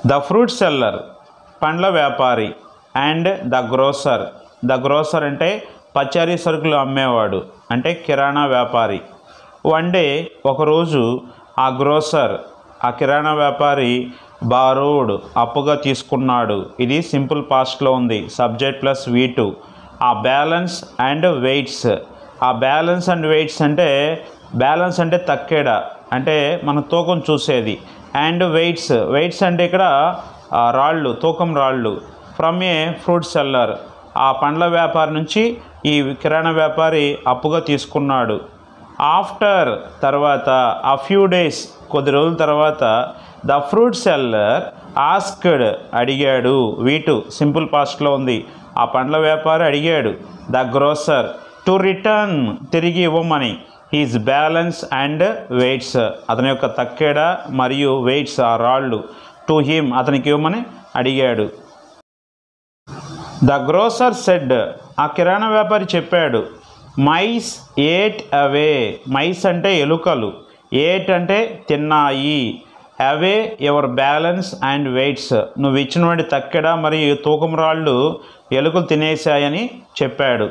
The fruit seller పండ్ల వ్యాపారి and the grosser అంటే పచారీ సరుకులు అమ్మేవాడు అంటే కిరాణా వ్యాపారి. వన్ డే ఒకరోజు ఆ కిరాణా వ్యాపారి బారోడ్ అప్పుగా తీసుకున్నాడు. ఇది సింపుల్ పాస్ట్లో ఉంది, సబ్జెక్ట్ ప్లస్ V2. ఆ బ్యాలెన్స్ అండ్ వెయిట్స్ అంటే బ్యాలెన్స్ అంటే తక్కేడ అంటే మన తూకం చూసేది, అండ్ వెయిట్స్ అంటే ఇక్కడ రాళ్ళు, తూకం రాళ్ళు. ఫ్రమ్ ఏ ఫ్రూట్ సెల్లర్ ఆ పండ్ల వ్యాపారి నుంచి ఈ కిరాణా వ్యాపారి అప్పుగా తీసుకున్నాడు. ఆఫ్టర్ తర్వాత ఆ ఫ్యూ డేస్ కొద్ది రోజుల తర్వాత ద ఫ్రూట్ సెల్లర్ ఆస్క్డ్ అడిగాడు. V2 సింపుల్ పాస్ట్లో ఉంది. ఆ పండ్ల వ్యాపారి అడిగాడు ద గ్రోసర్ టు రిటర్న్ తిరిగి ఇవ్వమని హీజ్ బ్యాలెన్స్ అండ్ వెయిట్స్ అతని యొక్క తక్కేడ మరియు వెయిట్స్ ఆ రాళ్ళు టు హిమ్ అతనికి ఇవ్వమని అడిగాడు. ద గ్రోసర్ సెడ్ ఆ కిరాణా వ్యాపారి చెప్పాడు మైస్ ఏట్ అవే. మైస్ అంటే ఎలుకలు, ఏట్ అంటే తిన్నాయి, away your balance and weights నువ్వు ఇచ్చినటువంటి తక్కెడ మరియు తూకం రాళ్ళు ఎలుకలు తినేసాయని చెప్పాడు.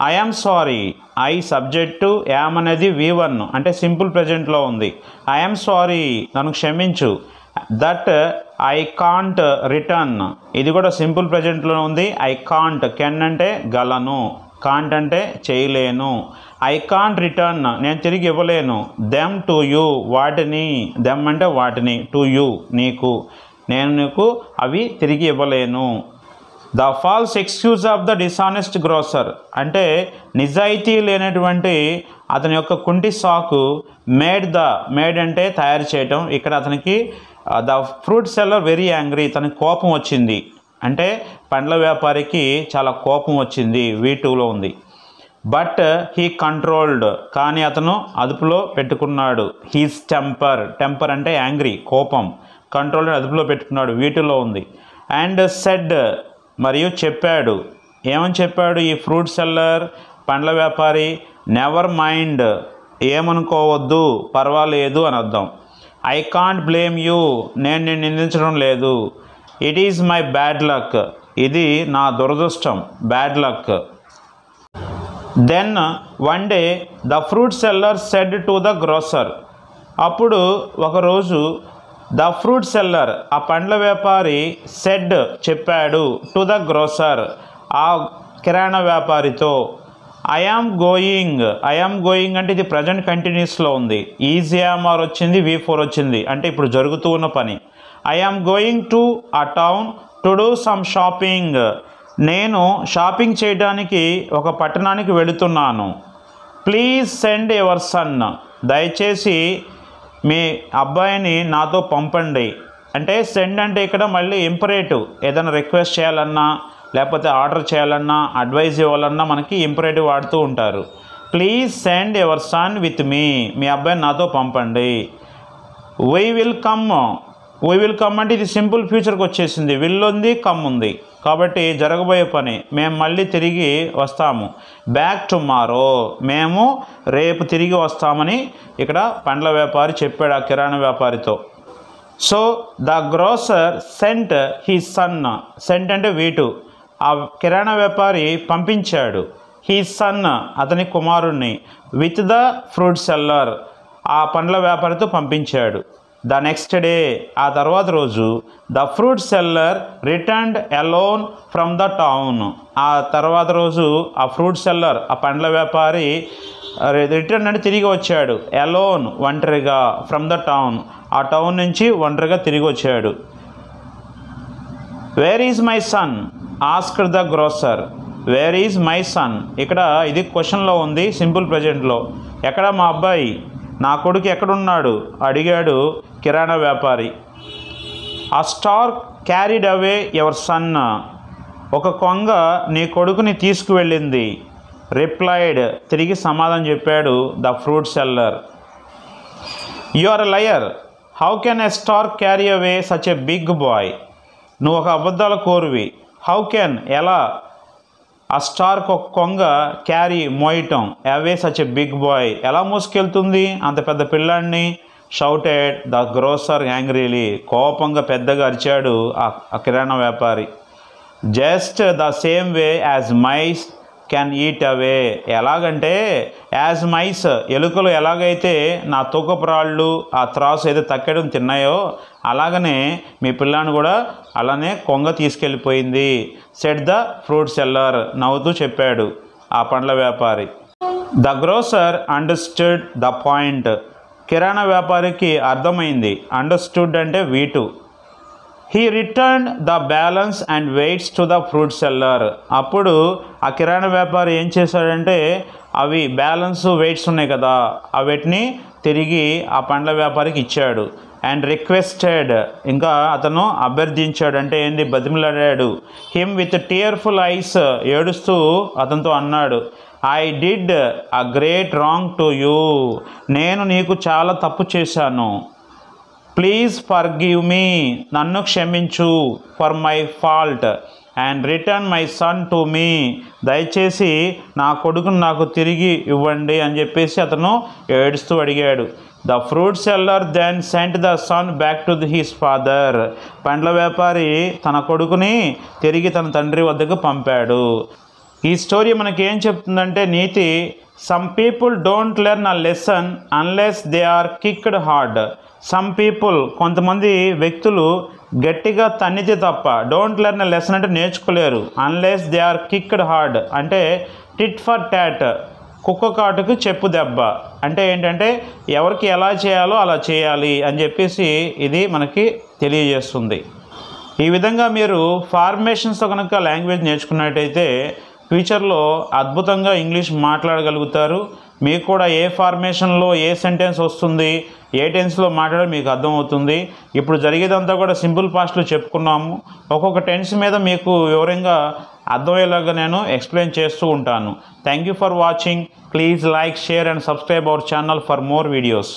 I am sorry, I subject, am అనేది V1 అంటే సింపుల్ ప్రజెంట్లో ఉంది. ఐ యామ్ సారీ నన్ను క్షమించు. దట్ ఐ కాంట్ రిటర్న్ ఇది కూడా సింపుల్ ప్రజెంట్లో ఉంది. ఐ కాంట్, కెన్ అంటే గలను, కాంట్ అంటే చేయలేను. ఐ కాంట్ రిటర్న్ నేను తిరిగి ఇవ్వలేను. దెమ్ టు యూ వాటిని, దెమ్ అంటే వాటిని, టు యూ నీకు, నేను నీకు అవి తిరిగి ఇవ్వలేను. The false excuse of the dishonest grosser అంటే నిజాయితీ లేనటువంటి అతని యొక్క కుంటి సాకు మేడ్ అంటే తయారు చేయటం. ఇక్కడ అతనికి the fruit seller very angry తనకి కోపం వచ్చింది అంటే పండ్ల వ్యాపారికి చాలా కోపం వచ్చింది, V2లో ఉంది. బట్ హీ కంట్రోల్డ్ కానీ అతను అదుపులో పెట్టుకున్నాడు. హీస్ టెంపర్ అంటే యాంగ్రీ కోపం, కంట్రోల్డ్ అదుపులో పెట్టుకున్నాడు, V2లో ఉంది. అండ్ సెడ్ మరియు చెప్పాడు. ఏమని చెప్పాడు ఈ ఫ్రూట్ సెల్లర్ పండ్ల వ్యాపారి? నెవర్ మైండ్ ఏమనుకోవద్దు, పర్వాలేదు అని అర్థం. ఐ కాంట్ బ్లేమ్ యూ నేను నిన్ను నిందించడం లేదు. It is my bad luck ఇది నా దురదృష్టం, bad luck. Then one day the fruit seller said to the grocer అప్పుడు ఒకరోజు ద ఫ్రూట్ సెల్లర్ ఆ పండ్ల వ్యాపారి సెడ్ చెప్పాడు టు ద గ్రోసర్ ఆ కిరాణా వ్యాపారితో ఐ యామ్ గోయింగ్ అంటే ఇది ప్రజెంట్ కంటిన్యూస్లో ఉంది. ఈజీ ఆర్ వచ్చింది, V4 వచ్చింది అంటే ఇప్పుడు జరుగుతూ ఉన్న పని. I am going to a town to do some shopping నేను షాపింగ్ చేయడానికి ఒక పట్టణానికి వెళుతున్నాను. ప్లీజ్ సెండ్ యువర్ సన్ దయచేసి మీ అబ్బాయిని నాతో పంపండి. అంటే సెండ్ అంటే ఇక్కడ మళ్ళీ ఇంపరేటివ్, ఏదైనా రిక్వెస్ట్ చేయాలన్నా లేకపోతే ఆర్డర్ చేయాలన్నా అడ్వైజ్ ఇవ్వాలన్నా మనకి ఇంపరేటివ్ వాడుతూ ఉంటారు. Please send your son with me అబ్బాయిని నాతో పంపండి. వీ విల్ కమ్ అంటే ఇది సింపుల్ ఫ్యూచర్కి వచ్చేసింది, విల్ ఉంది, కమ్ ఉంది కాబట్టి జరగబోయే పని. మేము మళ్ళీ తిరిగి వస్తాము. బ్యాక్ టుమారో మేము రేపు తిరిగి వస్తామని ఇక్కడ పండ్ల వ్యాపారి చెప్పాడు ఆ కిరాణా వ్యాపారితో. So the grocer sent he son, sent అంటే V2 ఆ కిరాణా వ్యాపారి పంపించాడు హీ సన్ అతని కుమారుణ్ణి విత్ ద ఫ్రూట్ సెల్లర్ ఆ పండ్ల వ్యాపారితో పంపించాడు. ద నెక్స్ట్ డే ఆ తర్వాత రోజు the fruit seller returned alone from the town ఆ తర్వాత రోజు ఆ ఫ్రూట్ సెల్లర్ ఆ పండ్ల వ్యాపారి రిటర్న్ అంటే తిరిగి వచ్చాడు. అలోన్ ఒంటరిగా, ఫ్రమ్ ద టౌన్ ఆ టౌన్ నుంచి ఒంటరిగా తిరిగి వచ్చాడు. Where is my son asked the grosser. Where is my son ఇక్కడ ఇది క్వశ్చన్లో ఉంది సింపుల్ ప్రజెంట్లో. ఎక్కడ మా అబ్బాయి, నా కొడుకు ఎక్కడున్నాడు అడిగాడు కిరాణా వ్యాపారి. ఆ star carried away your son ఒక కొంగ నీ కొడుకుని తీసుకువెళ్ళింది. రిప్లైడ్ తిరిగి సమాధానం చెప్పాడు the fruit seller. You are a liar, how can a star carry away such a big boy. నువ్వు ఒక అబద్ధాల కోరువి. హౌ కెన్ ఎలా ఆ స్టార్కి ఒక కొంగ క్యారీ మోయటం away such a big boy ఎలా మోసుకెళ్తుంది అంత పెద్ద పిల్లాడిని. Shouted the grocer angrily. కోపంగా పెద్దగా అరిచాడు ఆ కిరాణా వ్యాపారి. Just the same way as mice can eat away. ఎలాగంటే యాజ్ మైస్, ఎలుకలు ఎలాగైతే నా తూకపురాళ్ళు ఆ త్రాసు ఏదో తక్కడం తిన్నాయో అలాగనే మీ పిల్లాన్ని కూడా అలానే కొంగ తీసుకెళ్ళిపోయింది. Said the fruit seller. నవ్వుతూ చెప్పాడు ఆ పండ్ల వ్యాపారి. The grocer understood the point. కిరాణా వ్యాపారికి అర్థమైంది. అండర్స్టూడ్ అంటే వీటు. He return the balance and weights to the fruit seller. అప్పుడు ఆ కిరాణా వ్యాపారి ఏం చేశాడంటే అవి బ్యాలెన్స్ వెయిట్స్ ఉన్నాయి కదా వీటిని తిరిగి ఆ పండ్ల వ్యాపారికి ఇచ్చాడు. అండ్ రిక్వెస్టెడ్, ఇంకా అతను అభ్యర్థించాడు, అంటే ఏంటి, బతిమిలాడాడు. హిమ్ విత్ టీయర్ఫుల్ ఐస్, ఏడుస్తూ అతనితో అన్నాడు, I did a great wrong to you. నేను నీకు చాలా తప్పు చేశాను. ప్లీజ్ ఫర్గివ్ మీ, నన్ను క్షమించు. For my fault and return my son to me, దయచేసి నా కొడుకును నాకు తిరిగి ఇవ్వండి అని చెప్పేసి అతను ఏడుస్తూ అడిగాడు. The fruit seller then sent the son back to his father. పండ్ల వ్యాపారి తన కొడుకుని తిరిగి తన తండ్రి వద్దకు పంపాడు. ఈ స్టోరీ మనకి ఏం చెప్తుందంటే నీతి, some people don't learn a lesson unless they are kicked hard. Some people, కొంతమంది వ్యక్తులు గట్టిగా తన్నితే తప్ప, డోంట్ లెర్న్ ఎ లెసన్ అంటే నేర్చుకోలేరు. Unless they are kicked hard అంటే టిట్ ఫర్ టాట్, కుక్క కాటుకు చెప్పు దెబ్బ. అంటే ఏంటంటే ఎవరికి ఎలా చేయాలో అలా చేయాలి అని చెప్పేసి ఇది మనకి తెలియజేస్తుంది. ఈ విధంగా మీరు ఫార్మేషన్స్తో కనుక లాంగ్వేజ్ నేర్చుకున్నట్టయితే ఫ్యూచర్లో అద్భుతంగా ఇంగ్లీష్ మాట్లాడగలుగుతారు. మీకు కూడా ఏ ఫార్మేషన్లో ఏ సెంటెన్స్ వస్తుంది, ఏ టెన్స్లో మాట్లాడాలో మీకు అర్థమవుతుంది. ఇప్పుడు జరిగేదంతా కూడా సింపుల్ పాస్ట్లో చెప్పుకున్నాము. ఒక్కొక్క టెన్స్ మీద మీకు వివరంగా అర్థమయ్యేలాగా నేను ఎక్స్ప్లెయిన్ చేస్తూ ఉంటాను. Thank you for watching. Please like, share and subscribe our channel for more videos.